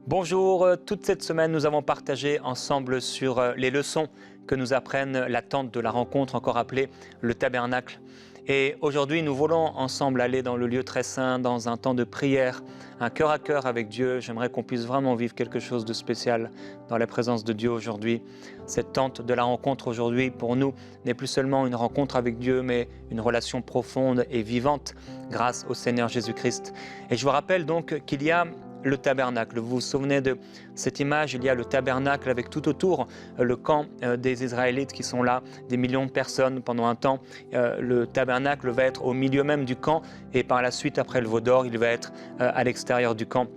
Bonjour, toute cette semaine nous avons partagé ensemble sur les leçons que nous apprennent la tente de la rencontre, encore appelée le tabernacle. Et aujourd'hui nous voulons ensemble aller dans le lieu très saint, dans un temps de prière, un cœur à cœur avec Dieu. J'aimerais qu'on puisse vraiment vivre quelque chose de spécial dans la présence de Dieu aujourd'hui. Cette tente de la rencontre aujourd'hui pour nous n'est plus seulement une rencontre avec Dieu, mais une relation profonde et vivante grâce au Seigneur Jésus-Christ. Et je vous rappelle donc qu'il y a le tabernacle. Vous vous souvenez de cette image, il y a le tabernacle avec tout autour le camp des Israélites qui sont là, des millions de personnes pendant un temps. Le tabernacle va être au milieu même du camp et par la suite, après le veau d'or, il va être à l'extérieur du camp.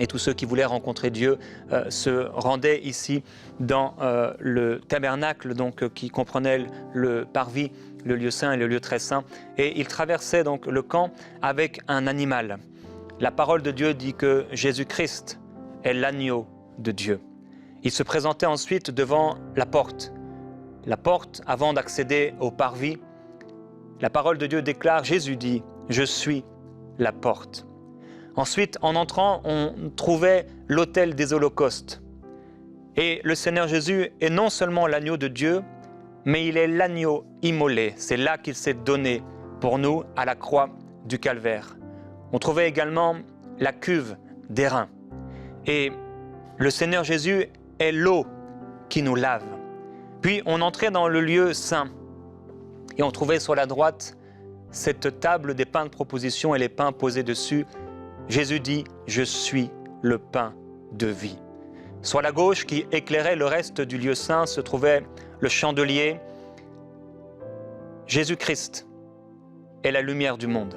Et tous ceux qui voulaient rencontrer Dieu se rendaient ici dans le tabernacle, donc qui comprenait le parvis, le lieu saint et le lieu très saint. Et ils traversaient donc le camp avec un animal. La parole de Dieu dit que Jésus-Christ est l'agneau de Dieu. Il se présentait ensuite devant la porte. La porte, avant d'accéder au parvis, la parole de Dieu déclare, Jésus dit, « Je suis la porte ». Ensuite, en entrant, on trouvait l'autel des holocaustes. Et le Seigneur Jésus est non seulement l'agneau de Dieu, mais il est l'agneau immolé. C'est là qu'il s'est donné pour nous à la croix du Calvaire. On trouvait également la cuve d'airain. Et le Seigneur Jésus est l'eau qui nous lave. Puis on entrait dans le lieu saint et on trouvait sur la droite cette table des pains de proposition et les pains posés dessus. Jésus dit « Je suis le pain de vie ». Sur la gauche, qui éclairait le reste du lieu saint, se trouvait le chandelier. Jésus-Christ est la lumière du monde.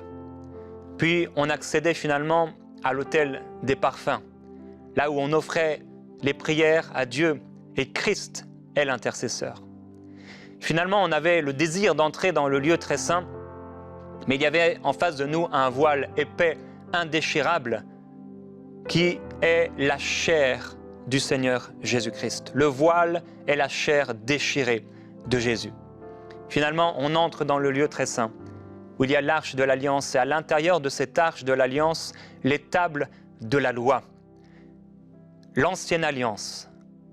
Puis on accédait finalement à l'autel des parfums, là où on offrait les prières à Dieu et Christ est l'intercesseur. Finalement, on avait le désir d'entrer dans le lieu très saint, mais il y avait en face de nous un voile épais, indéchirable, qui est la chair du Seigneur Jésus-Christ. Le voile est la chair déchirée de Jésus. Finalement, on entre dans le lieu très saint, où il y a l'arche de l'Alliance, et à l'intérieur de cette arche de l'Alliance, les tables de la loi. L'ancienne Alliance,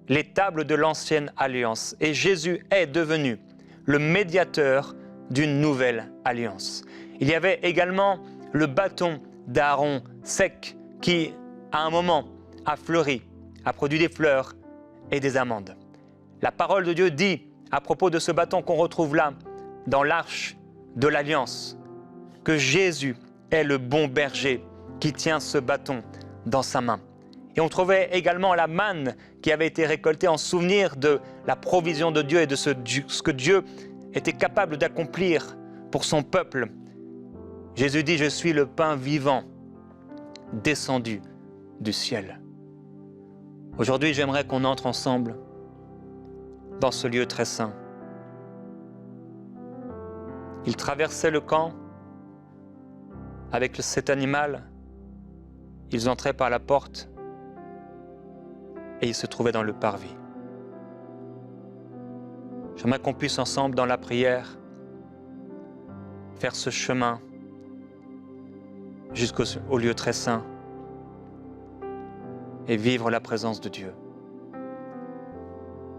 les tables de l'ancienne Alliance. Et Jésus est devenu le médiateur d'une nouvelle Alliance. Il y avait également le bâton d'Aaron sec qui, à un moment, a fleuri, a produit des fleurs et des amandes. La parole de Dieu dit, à propos de ce bâton qu'on retrouve là, dans l'arche de l'Alliance, que Jésus est le bon berger qui tient ce bâton dans sa main. Et on trouvait également la manne qui avait été récoltée en souvenir de la provision de Dieu et de ce que Dieu était capable d'accomplir pour son peuple. Jésus dit, je suis le pain vivant, descendu du ciel. Aujourd'hui, j'aimerais qu'on entre ensemble dans ce lieu très saint. Il traversait le camp avec cet animal. Ils entraient par la porte et ils se trouvaient dans le parvis. J'aimerais qu'on puisse ensemble dans la prière faire ce chemin jusqu'au lieu très saint et vivre la présence de Dieu.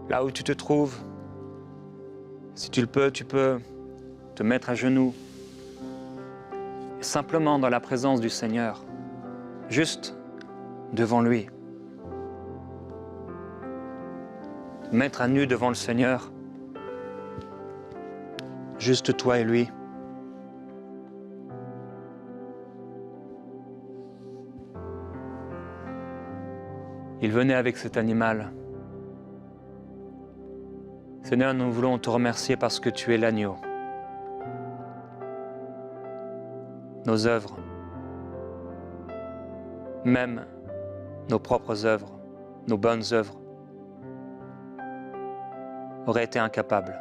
Là où tu te trouves, si tu le peux, tu peux te mettre à genoux et simplement dans la présence du Seigneur, juste devant lui. Te mettre à nu devant le Seigneur, juste toi et lui. Il venait avec cet animal. Seigneur, nous voulons te remercier parce que tu es l'agneau. Nos œuvres, même nos propres œuvres, nos bonnes œuvres, auraient été incapables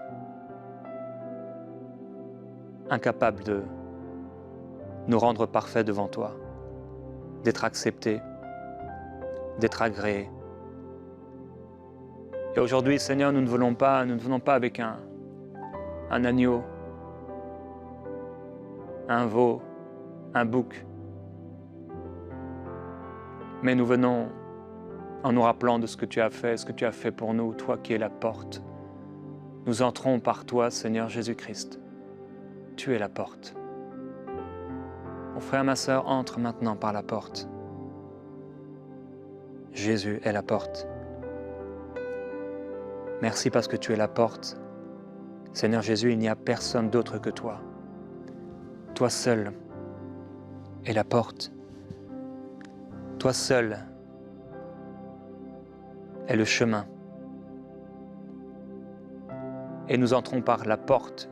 de nous rendre parfaits devant toi, d'être acceptés, d'être agréés. Et aujourd'hui, Seigneur, nous ne venons pas avec un agneau, un veau, un bouc, mais nous venons en nous rappelant de ce que tu as fait pour nous, toi qui es la porte. Nous entrons par toi, Seigneur Jésus-Christ. Tu es la porte. Mon frère, ma sœur, entre maintenant par la porte. Jésus est la porte. Merci parce que tu es la porte. Seigneur Jésus, il n'y a personne d'autre que toi. Toi seul est la porte. Toi seul est le chemin. Et nous entrons par la porte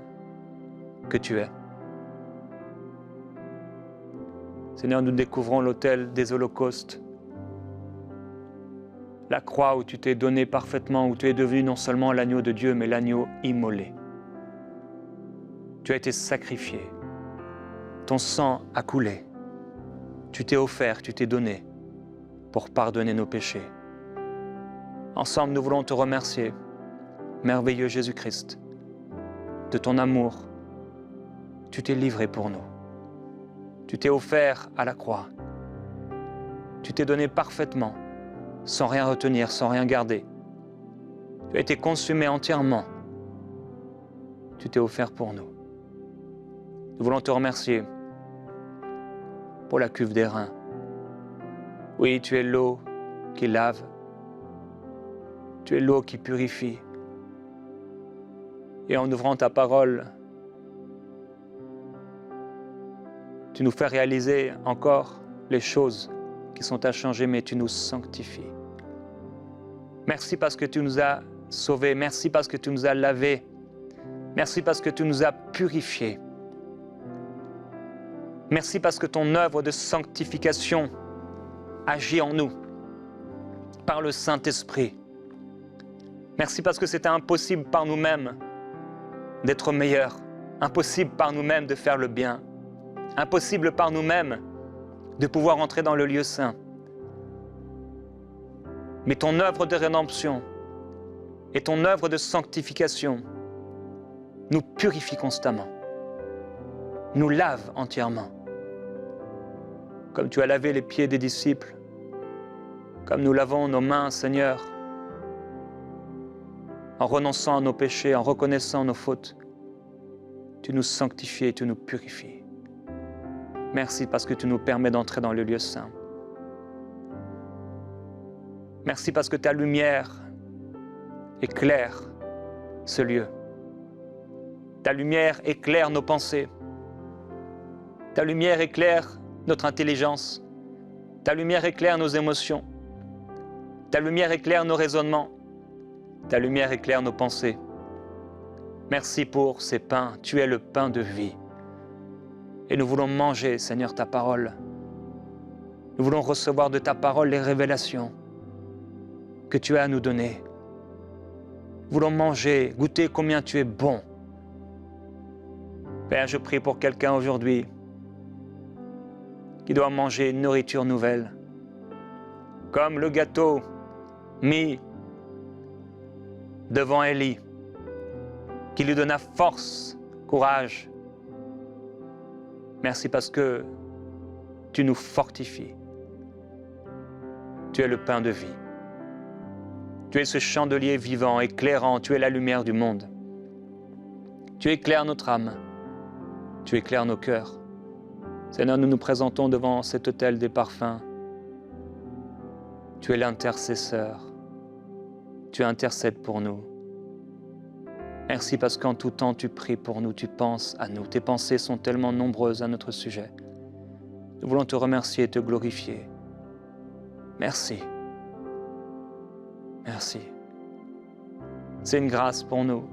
que tu es. Seigneur, nous découvrons l'autel des holocaustes, la croix où tu t'es donné parfaitement, où tu es devenu non seulement l'agneau de Dieu, mais l'agneau immolé. Tu as été sacrifié, ton sang a coulé, tu t'es offert, tu t'es donné pour pardonner nos péchés. Ensemble, nous voulons te remercier, merveilleux Jésus-Christ, de ton amour. Tu t'es livré pour nous. Tu t'es offert à la croix. Tu t'es donné parfaitement, sans rien retenir, sans rien garder. Tu as été consumé entièrement. Tu t'es offert pour nous. Nous voulons te remercier pour la cuve d'airain. Oui, tu es l'eau qui lave. Tu es l'eau qui purifie. Et en ouvrant ta parole, tu nous fais réaliser encore les choses qui sont à changer, mais tu nous sanctifies. Merci parce que tu nous as sauvés. Merci parce que tu nous as lavés. Merci parce que tu nous as purifiés. Merci parce que ton œuvre de sanctification agit en nous par le Saint-Esprit. Merci parce que c'était impossible par nous-mêmes d'être meilleurs, impossible par nous-mêmes de faire le bien, impossible par nous-mêmes de pouvoir entrer dans le lieu saint. Mais ton œuvre de rédemption et ton œuvre de sanctification nous purifie constamment, nous lave entièrement. Comme tu as lavé les pieds des disciples, comme nous lavons nos mains, Seigneur, en renonçant à nos péchés, en reconnaissant nos fautes, tu nous sanctifies et tu nous purifies. Merci parce que tu nous permets d'entrer dans le lieu saint. Merci parce que ta lumière éclaire ce lieu. Ta lumière éclaire nos pensées. Ta lumière éclaire notre intelligence. Ta lumière éclaire nos émotions. Ta lumière éclaire nos raisonnements. Ta lumière éclaire nos pensées. Merci pour ces pains. Tu es le pain de vie. Et nous voulons manger, Seigneur, ta parole. Nous voulons recevoir de ta parole les révélations que tu as à nous donner. Nous voulons manger, goûter combien tu es bon. Père, je prie pour quelqu'un aujourd'hui qui doit manger une nourriture nouvelle, comme le gâteau mis devant Élie, qui lui donna force, courage. Merci parce que tu nous fortifies. Tu es le pain de vie. Tu es ce chandelier vivant, éclairant, tu es la lumière du monde. Tu éclaires notre âme, tu éclaires nos cœurs. Seigneur, nous nous présentons devant cet autel des parfums. Tu es l'intercesseur, tu intercèdes pour nous. Merci parce qu'en tout temps tu pries pour nous, tu penses à nous. Tes pensées sont tellement nombreuses à notre sujet. Nous voulons te remercier et te glorifier. Merci. Merci. C'est une grâce pour nous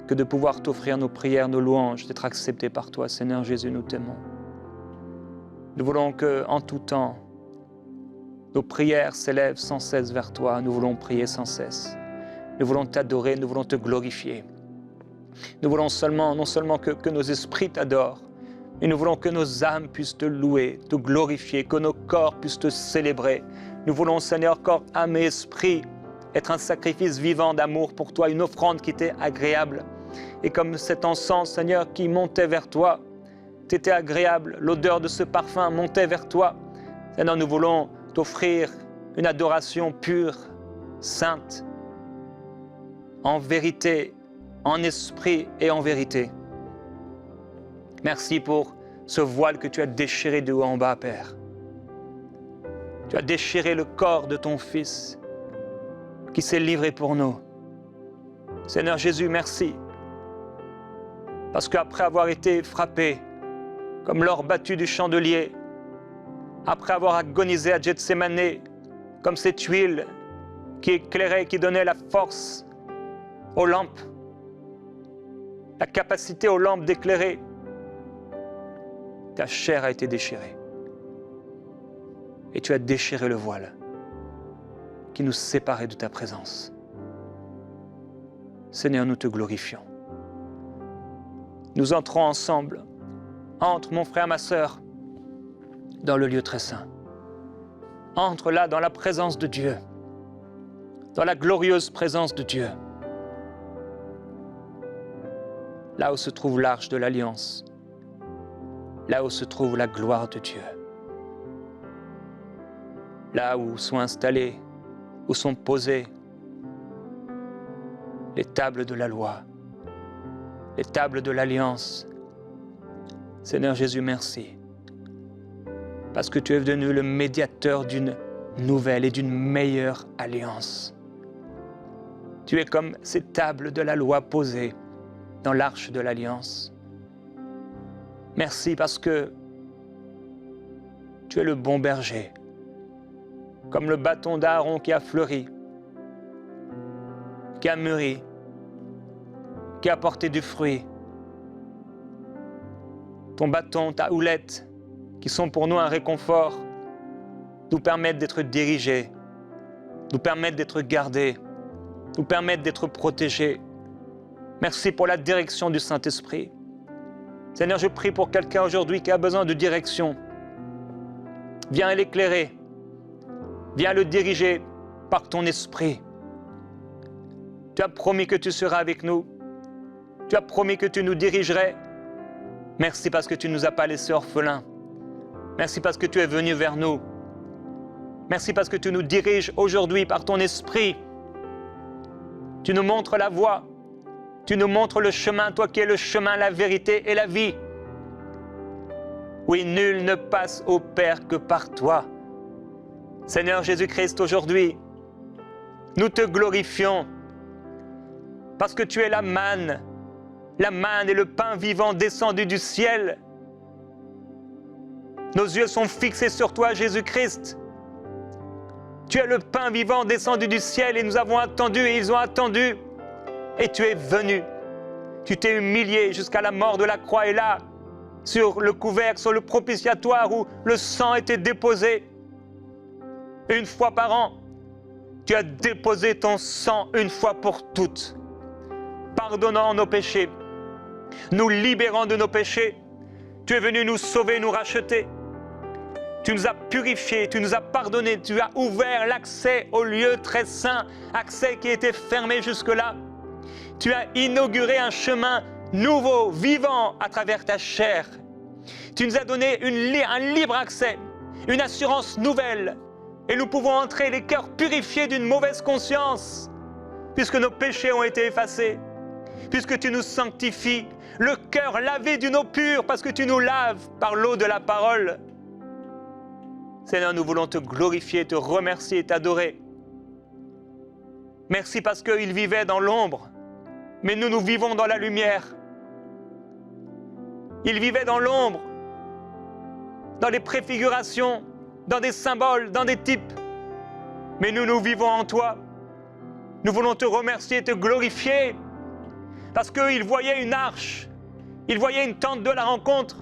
que de pouvoir t'offrir nos prières, nos louanges, d'être acceptés par toi. Seigneur Jésus, nous t'aimons. Nous voulons qu'en tout temps, nos prières s'élèvent sans cesse vers toi. Nous voulons prier sans cesse. Nous voulons t'adorer, nous voulons te glorifier. Nous voulons non seulement que nos esprits t'adorent, mais nous voulons que nos âmes puissent te louer, te glorifier, que nos corps puissent te célébrer. Nous voulons, Seigneur, corps, âme et esprit, être un sacrifice vivant d'amour pour toi, une offrande qui t'est agréable. Et comme cet encens, Seigneur, qui montait vers toi, t'était agréable, l'odeur de ce parfum montait vers toi. Seigneur, nous voulons t'offrir une adoration pure, sainte, en vérité, en esprit et en vérité. Merci pour ce voile que tu as déchiré de haut en bas, Père. Tu as déchiré le corps de ton Fils qui s'est livré pour nous. Seigneur Jésus, merci. Parce qu'après avoir été frappé, comme l'or battu du chandelier, après avoir agonisé à Gethsémanée, comme cette huile qui éclairait, qui donnait la force aux lampes, la capacité aux lampes d'éclairer, ta chair a été déchirée. Et tu as déchiré le voile qui nous séparait de ta présence. Seigneur, nous te glorifions. Nous entrons ensemble, entre mon frère, ma sœur, dans le lieu très saint. Entre là dans la présence de Dieu, dans la glorieuse présence de Dieu. Là où se trouve l'arche de l'Alliance, là où se trouve la gloire de Dieu. Là où sont installées, où sont posées les tables de la loi, les tables de l'Alliance. Seigneur Jésus, merci. Parce que tu es devenu le médiateur d'une nouvelle et d'une meilleure alliance. Tu es comme ces tables de la loi posées dans l'arche de l'Alliance. Merci parce que tu es le bon berger, comme le bâton d'Aaron qui a fleuri, qui a mûri, qui a porté du fruit. Ton bâton, ta houlette, qui sont pour nous un réconfort, nous permettent d'être dirigés, nous permettent d'être gardés, nous permettent d'être protégés. Merci pour la direction du Saint-Esprit. Seigneur, je prie pour quelqu'un aujourd'hui qui a besoin de direction. Viens l'éclairer, viens le diriger par ton esprit. Tu as promis que tu seras avec nous, tu as promis que tu nous dirigerais. Merci parce que tu ne nous as pas laissés orphelins. Merci parce que tu es venu vers nous. Merci parce que tu nous diriges aujourd'hui par ton esprit. Tu nous montres la voie. Tu nous montres le chemin, toi qui es le chemin, la vérité et la vie. Oui, nul ne passe au Père que par toi. Seigneur Jésus-Christ, aujourd'hui, nous te glorifions parce que tu es la manne et le pain vivant descendu du ciel. Nos yeux sont fixés sur toi, Jésus-Christ. Tu es le pain vivant descendu du ciel et nous avons attendu et ils ont attendu. Et tu es venu. Tu t'es humilié jusqu'à la mort de la croix et là, sur le couvercle, sur le propitiatoire où le sang était déposé. Une fois par an, tu as déposé ton sang une fois pour toutes, pardonnant nos péchés, nous libérant de nos péchés. Tu es venu nous sauver, nous racheter. Tu nous as purifiés, tu nous as pardonnés, tu as ouvert l'accès au lieu très saint, accès qui était fermé jusque-là. Tu as inauguré un chemin nouveau, vivant à travers ta chair. Tu nous as donné un libre accès, une assurance nouvelle. Et nous pouvons entrer les cœurs purifiés d'une mauvaise conscience, puisque nos péchés ont été effacés, puisque tu nous sanctifies, le cœur lavé d'une eau pure, parce que tu nous laves par l'eau de la parole. Seigneur, nous voulons te glorifier, te remercier et t'adorer. Merci parce qu'ils vivaient dans l'ombre, mais nous vivons dans la lumière. Ils vivaient dans l'ombre, dans les préfigurations, dans des symboles, dans des types. Mais nous vivons en toi. Nous voulons te remercier et te glorifier, parce qu'ils voyaient une arche, ils voyaient une tente de la rencontre,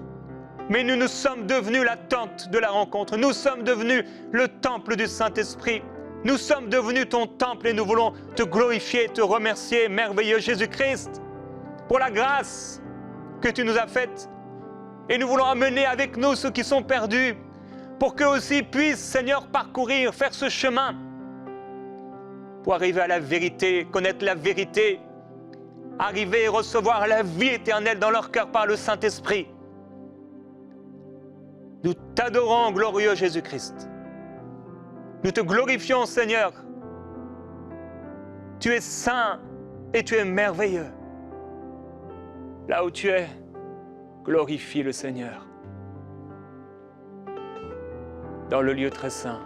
mais nous sommes devenus la tente de la rencontre. Nous sommes devenus le temple du Saint-Esprit. Nous sommes devenus ton temple et nous voulons te glorifier et te remercier, merveilleux Jésus-Christ, pour la grâce que tu nous as faite. Et nous voulons amener avec nous ceux qui sont perdus, pour qu'eux aussi puissent, Seigneur, parcourir, faire ce chemin, pour arriver à la vérité, connaître la vérité, arriver et recevoir la vie éternelle dans leur cœur par le Saint-Esprit. Nous t'adorons, glorieux Jésus-Christ. Nous te glorifions, Seigneur. Tu es saint et tu es merveilleux. Là où tu es, glorifie le Seigneur. Dans le lieu très saint.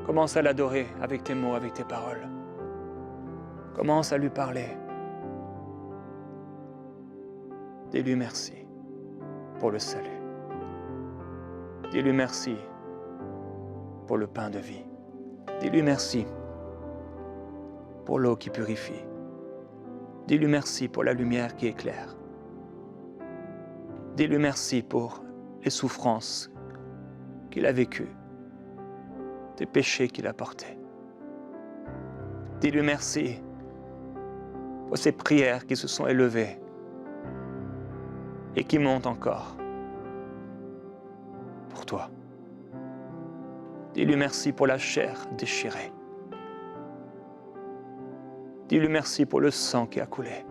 Commence à l'adorer avec tes mots, avec tes paroles. Commence à lui parler. Dis-lui merci pour le salut. Dis-lui merci pour le pain de vie. Dis-lui merci pour l'eau qui purifie. Dis-lui merci pour la lumière qui éclaire. Dis-lui merci pour les souffrances qu'il a vécues, des péchés qu'il a portés. Dis-lui merci pour ces prières qui se sont élevées et qui montent encore pour toi. Dis-lui merci pour la chair déchirée. Dis-lui merci pour le sang qui a coulé.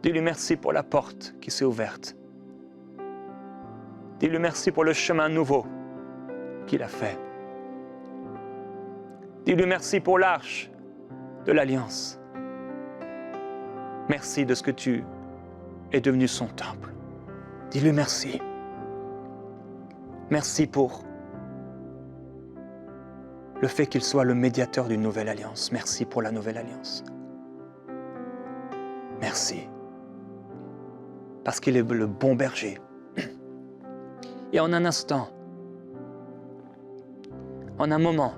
Dis-lui merci pour la porte qui s'est ouverte. Dis-lui merci pour le chemin nouveau qu'il a fait. Dis-lui merci pour l'arche de l'Alliance. Merci de ce que tu es devenu son temple. Dis-lui merci. Merci pour le fait qu'il soit le médiateur d'une nouvelle alliance. Merci pour la nouvelle alliance. Merci. Parce qu'il est le bon berger. Et en un instant, en un moment,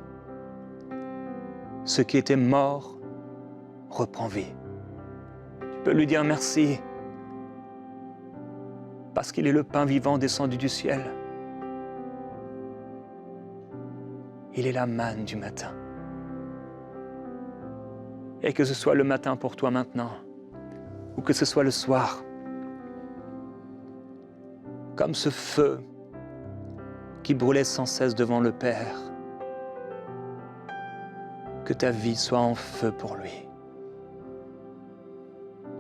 ce qui était mort reprend vie. Tu peux lui dire merci. Parce qu'il est le pain vivant descendu du ciel. Il est la manne du matin. Et que ce soit le matin pour toi maintenant, ou que ce soit le soir, comme ce feu qui brûlait sans cesse devant le Père, que ta vie soit en feu pour lui,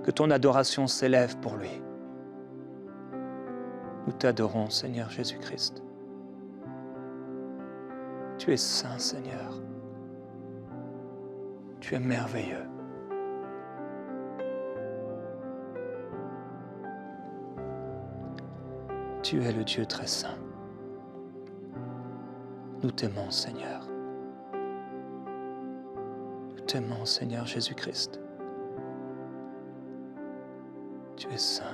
que ton adoration s'élève pour lui. Nous t'adorons, Seigneur Jésus-Christ. Tu es saint, Seigneur. Tu es merveilleux. Tu es le Dieu très saint. Nous t'aimons, Seigneur. Nous t'aimons, Seigneur Jésus-Christ. Tu es saint.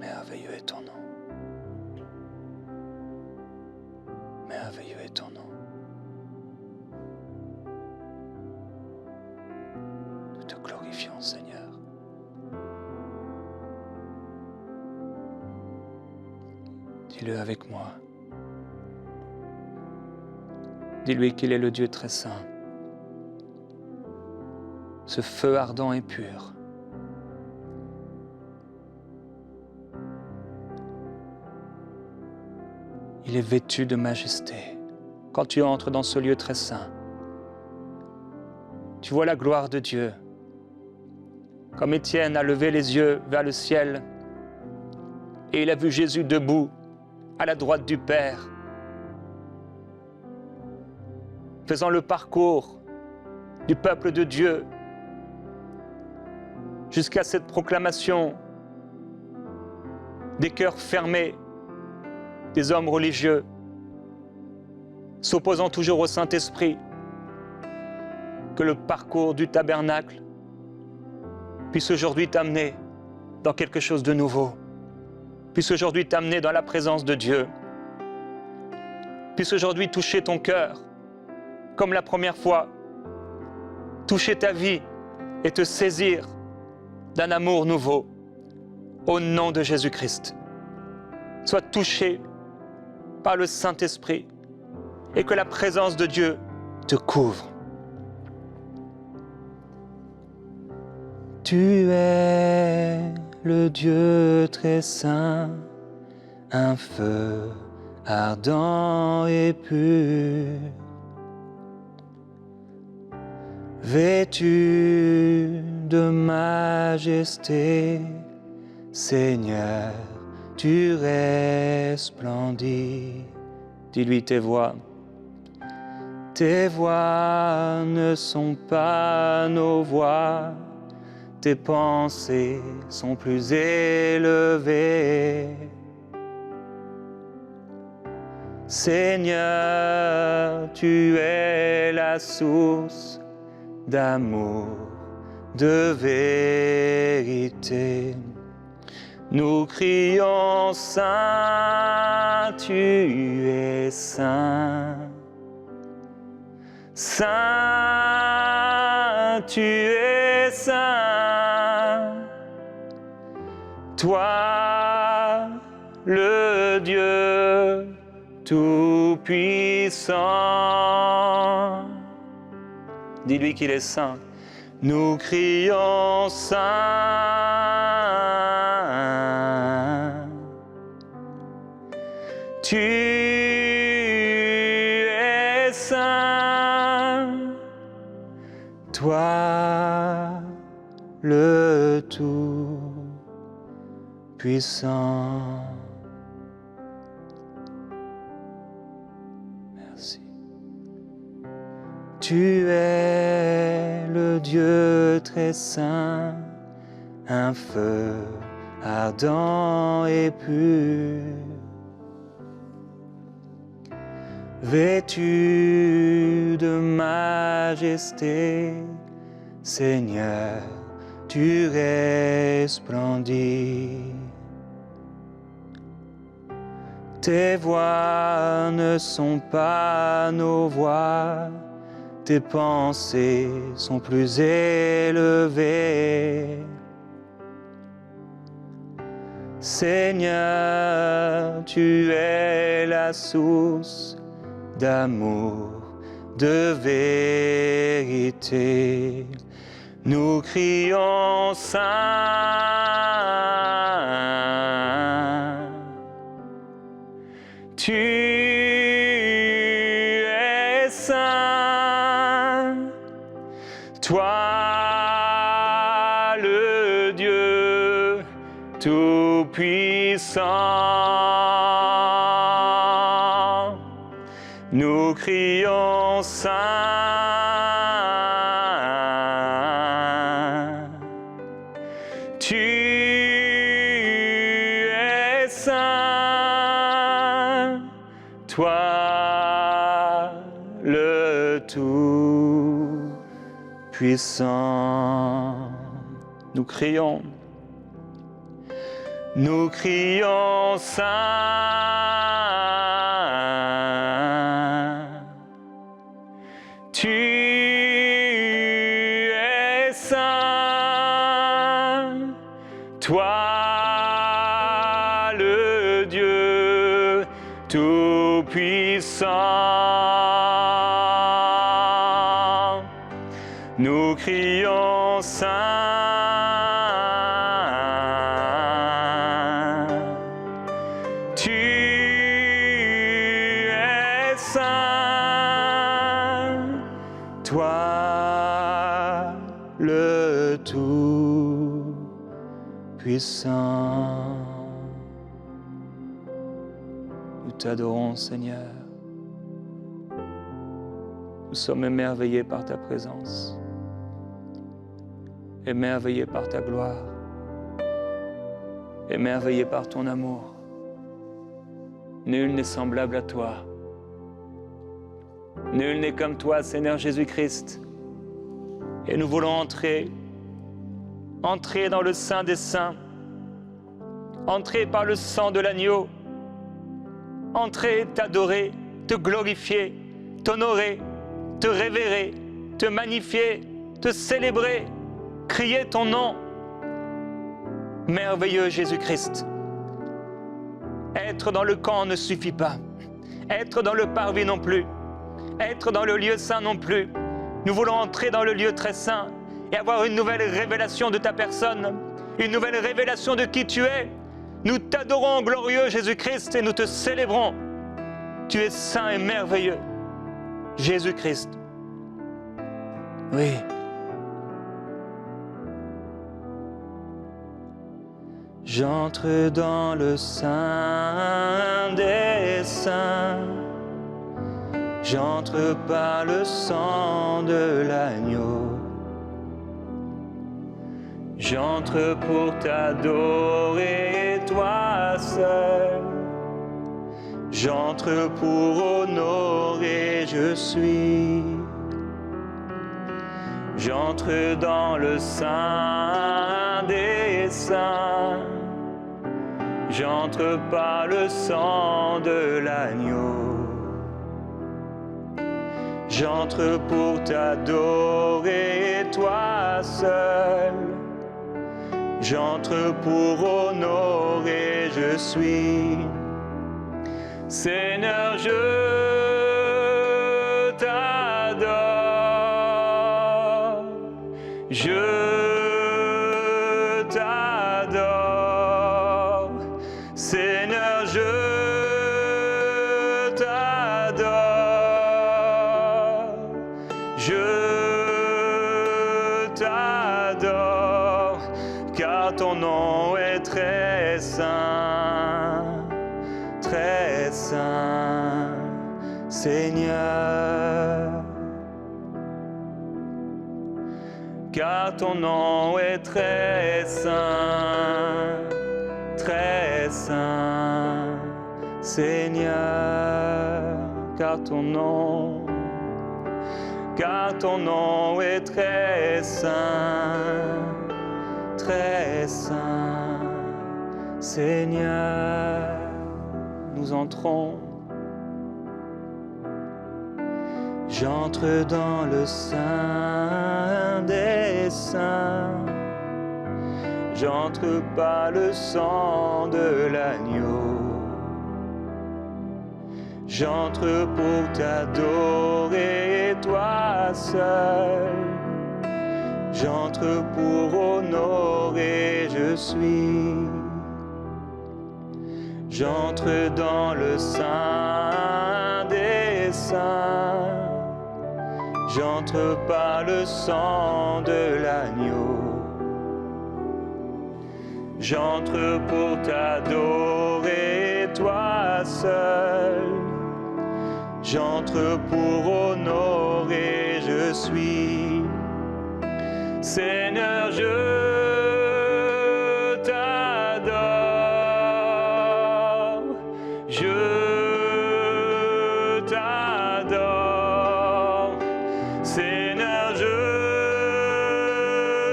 Merveilleux est ton nom. Merveilleux est ton nom. Nous te glorifions, Seigneur. Dis-le avec moi. Dis-lui qu'il est le Dieu très saint. Ce feu ardent et pur. Il est vêtu de majesté. Quand tu entres dans ce lieu très saint, tu vois la gloire de Dieu. Comme Étienne a levé les yeux vers le ciel et il a vu Jésus debout à la droite du Père, faisant le parcours du peuple de Dieu jusqu'à cette proclamation des cœurs fermés des hommes religieux, s'opposant toujours au Saint-Esprit, que le parcours du tabernacle puisse aujourd'hui t'amener dans quelque chose de nouveau, puisse aujourd'hui t'amener dans la présence de Dieu, puisse aujourd'hui toucher ton cœur, comme la première fois, toucher ta vie et te saisir d'un amour nouveau, au nom de Jésus-Christ. Sois touché par le Saint-Esprit et que la présence de Dieu te couvre. Tu es le Dieu très saint, un feu ardent et pur, vêtu de majesté, Seigneur, tu resplendis. Dis-lui tes voix. Tes voix ne sont pas nos voix, tes pensées sont plus élevées. Seigneur, tu es la source d'amour, de vérité. Nous crions Saint, tu es saint. Saint, tu es saint. Toi, le Dieu tout-puissant. Dis-lui qu'il est saint. Nous crions Saint. Tu es saint. Toi, le tout-puissant. Merci. Tu es le Dieu très saint, un feu ardent et pur. Vêtu de majesté, Seigneur, tu resplendis. Tes voix ne sont pas nos voix, tes pensées sont plus élevées. Seigneur, tu es la source d'amour, de vérité. Nous crions Saint. Tu es saint. Toi, le Dieu tout-puissant. Nous crions Saint. Tu es saint. Toi, le tout-puissant. Nous crions Saint. Tu es saint. Toi, le Dieu tout-puissant. Nous crions Saint. Tu es saint. Toi, le tout-puissant. Nous t'adorons, Seigneur. Nous sommes émerveillés par ta présence, émerveillés par ta gloire, émerveillés par ton amour. Nul n'est semblable à toi. Nul n'est comme toi, Seigneur Jésus-Christ. Et nous voulons entrer dans le Saint des Saints, entrer par le sang de l'agneau, entrer, t'adorer, te glorifier, t'honorer, te révérer, te magnifier, te célébrer, crier ton nom. Merveilleux Jésus-Christ. Être dans le camp ne suffit pas. Être dans le parvis non plus. Être dans le lieu saint non plus. Nous voulons entrer dans le lieu très saint et avoir une nouvelle révélation de ta personne, une nouvelle révélation de qui tu es. Nous t'adorons, glorieux Jésus-Christ, et nous te célébrons. Tu es saint et merveilleux, Jésus-Christ. Oui. J'entre dans le sein des saints. J'entre par le sang de l'agneau. J'entre pour t'adorer, toi seul. J'entre pour honorer, je suis. J'entre dans le sein des saints. J'entre par le sang de l'agneau. J'entre pour t'adorer, toi seul. J'entre pour honorer, je suis. Seigneur, je t'adore. Je t'adore. Seigneur, je t'adore. Je t'adore, car ton nom est très saint, Seigneur. Car ton nom est très saint, Seigneur. Car ton nom est très saint, Seigneur. Nous entrons. J'entre dans le sein des saints. J'entre par le sang de l'agneau. J'entre pour t'adorer, toi seul. J'entre pour honorer, je suis. J'entre dans le sein des saints. J'entre par le sang de l'agneau. J'entre pour t'adorer, toi seul. J'entre pour honorer, je suis. Seigneur, je t'adore. Je t'adore. Seigneur, je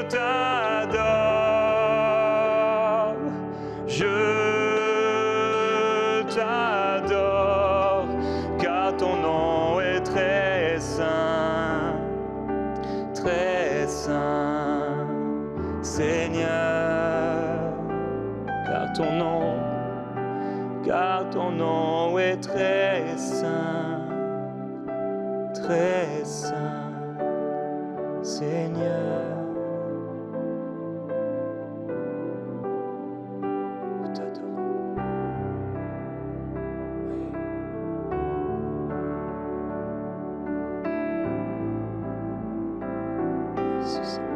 t'adore. Je t'adore, car ton nom est très saint, Seigneur. Car ton nom est très saint, Seigneur. Nous t'adorons. Oui. Jésus.